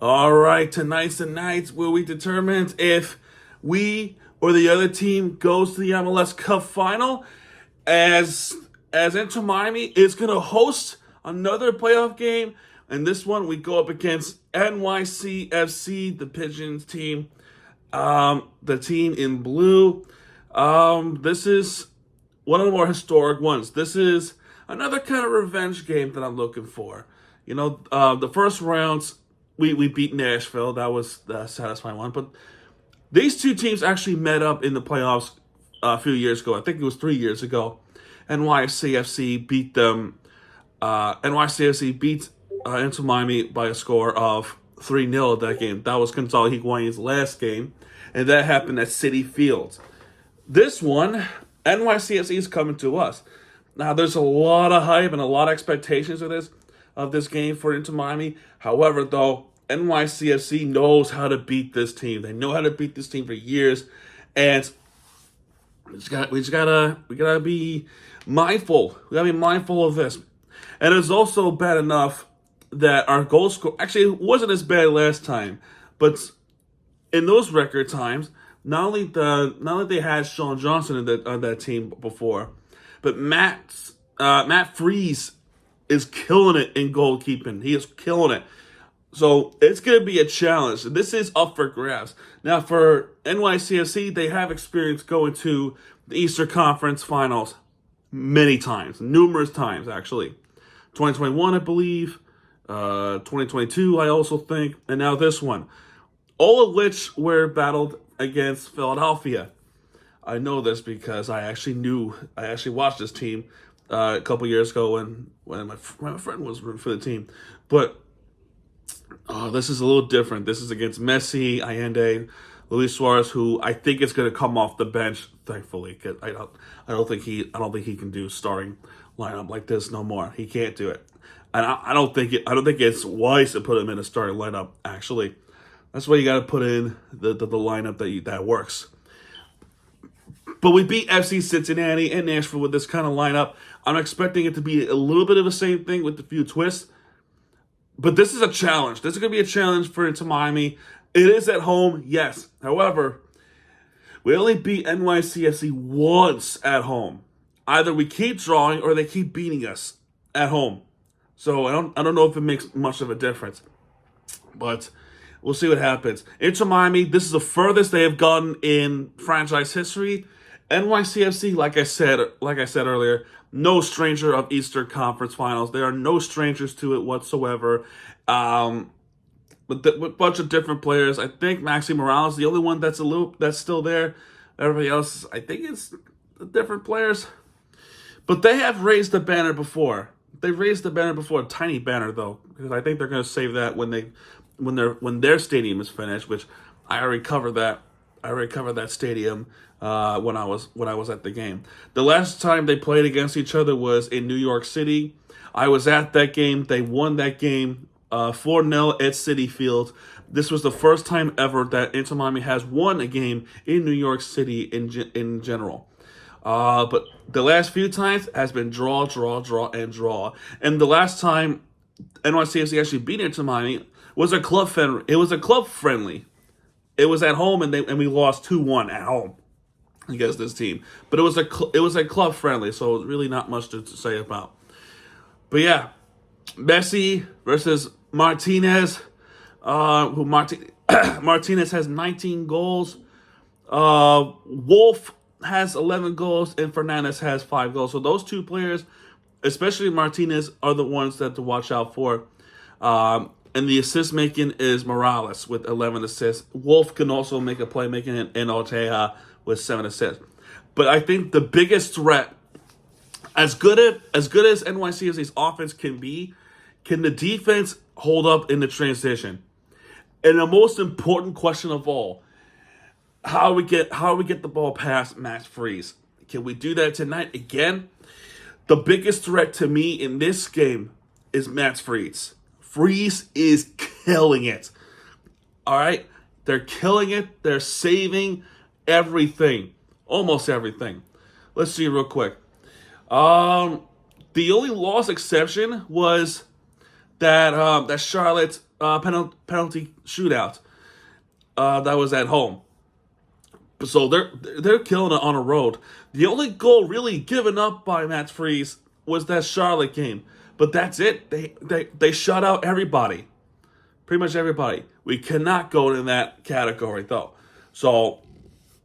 All right, tonight's the night where we determine if we or the other team goes to the MLS Cup final. As Inter Miami is going to host another playoff game, and this one we go up against NYCFC, the Pigeons team, the team in blue. This is one of the more historic ones. This is another kind of revenge game that I'm looking for. The first rounds we beat Nashville. That was the satisfying one. But these two teams actually met up in the playoffs a few years ago. I think it was 3 years ago. NYCFC beat them. NYCFC beat Inter Miami by a score of 3-0 that game. That was Gonzalo Higuain's last game. And that happened at Citi Field. This one, NYCFC is coming to us. Now, there's a lot of hype and a lot of expectations of this game for Inter Miami. However, though, NYCFC knows how to beat this team. They know how to beat this team for years, and we gotta be mindful. We gotta be mindful of this. And it's also bad enough that our goal score actually wasn't as bad last time, but in those record times, not only they had Sean Johnson on that team before, but Matt Freese is killing it in goalkeeping. He is killing it. So it's going to be a challenge. This is up for grabs. Now for NYCFC, they have experience going to the Eastern Conference Finals many times, numerous times actually. 2021, I believe. 2022, I also think. And now this one. All of which were battled against Philadelphia. I know this because I actually watched this team a couple years ago when my friend was rooting for the team. But this is a little different. This is against Messi, Allende, Luis Suarez, who I think is going to come off the bench. Thankfully, because I don't think he can do starting lineup like this no more. He can't do it, and I don't think it's wise to put him in a starting lineup. Actually, that's why you got to put in the lineup that works. But we beat FC Cincinnati and Nashville with this kind of lineup. I'm expecting it to be a little bit of the same thing with a few twists. But this is a challenge. This is going to be a challenge for Inter Miami. It is at home, yes. However, we only beat NYCFC once at home. Either we keep drawing or they keep beating us at home. So I don't know if it makes much of a difference. But we'll see what happens. Inter Miami, this is the furthest they have gotten in franchise history. NYCFC, like I said earlier, no stranger of Eastern Conference Finals. There are no strangers to it whatsoever. With a bunch of different players. I think Maxi Morales is the only one that's still there. Everybody else, I think it's different players. But they have raised the banner before. They raised the banner before, a tiny banner though, because I think they're going to save that when their stadium is finished. Which I already covered that. I already covered that stadium when I was at the game. The last time they played against each other was in New York City. I was at that game. They won that game 4-0 at Citi Field. This was the first time ever that Inter Miami has won a game in New York City in general. But the last few times has been draw, and draw. And the last time NYCFC actually beat Inter Miami was a club friendly. It was a club friendly. It was at home, and we lost 2-1 at home against this team. But it was a club friendly, so really not much to say about. But yeah, Messi versus Martinez. Martinez has 19 goals. Wolf has 11 goals, and Fernandez has 5 goals. So those two players, especially Martinez, are the ones that to watch out for. And the assist making is Morales with 11 assists. Wolf can also make a play making it, and Ortega with 7 assists. But I think the biggest threat, as good as NYCFC's offense can be, can the defense hold up in the transition? And the most important question of all, how we get the ball past Matt Freese? Can we do that tonight again? The biggest threat to me in this game is Matt Freese. Freese is killing it. All right? They're killing it. They're saving everything. Almost everything. Let's see real quick. The only loss exception was that Charlotte penalty shootout that was at home. So they're killing it on a road. The only goal really given up by Matt Freese was that Charlotte game, but that's it. They shut out everybody, pretty much everybody. We cannot go in that category though. So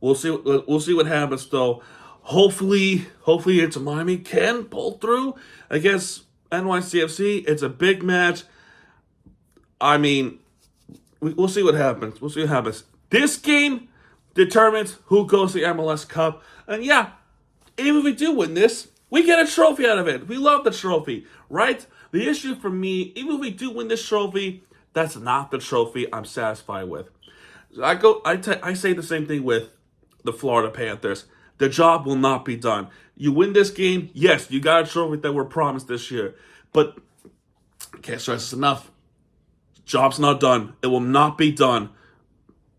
we'll see. We'll see what happens though. Hopefully Inter Miami can pull through against NYCFC. It's a big match. I mean, we'll see what happens. We'll see what happens. This game determines who goes to the MLS Cup. And yeah, even if we do win this, we get a trophy out of it. We love the trophy, right? The issue for me, even if we do win this trophy, that's not the trophy I'm satisfied with. I say the same thing with the Florida Panthers. The job will not be done. You win this game, yes, you got a trophy that we're promised this year. But can't stress this enough. Job's not done. It will not be done.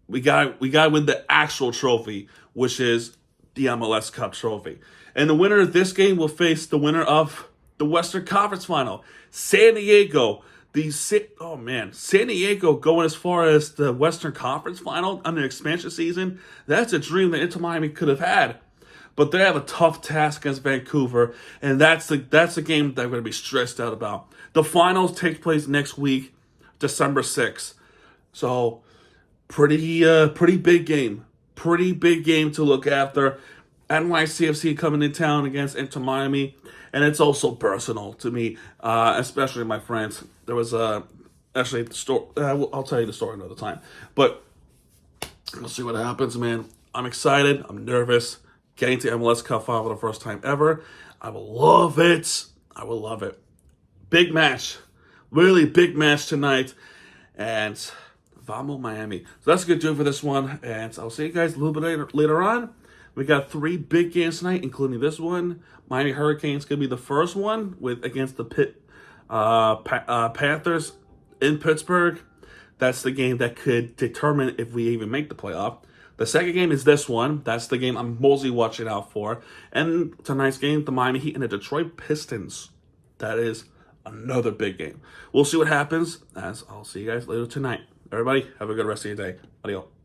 We got to win the actual trophy, which is the MLS Cup trophy. And the winner of this game will face the winner of the Western Conference Final, San Diego. San Diego going as far as the Western Conference Final under expansion season. That's a dream that Inter Miami could have had. But they have a tough task against Vancouver, and that's the game that they're going to be stressed out about. The finals take place next week, December 6th. So pretty big game. Pretty big game to look after. NYCFC coming in town against Inter Miami. And it's also personal to me, especially my friends. There was actually the story. I'll tell you the story another time. But we'll see what happens, man. I'm excited. I'm nervous. Getting to MLS Cup final for the first time ever. I will love it. I will love it. Big match. Really big match tonight. And Vamos Miami. So that's a good do for this one. And I'll see you guys a little bit later on. We got 3 big games tonight, including this one. Miami Hurricanes going to be the first one against the Panthers in Pittsburgh. That's the game that could determine if we even make the playoff. The second game is this one. That's the game I'm mostly watching out for. And tonight's game, the Miami Heat and the Detroit Pistons. That is another big game. We'll see what happens, as I'll see you guys later tonight. Everybody, have a good rest of your day. Adios.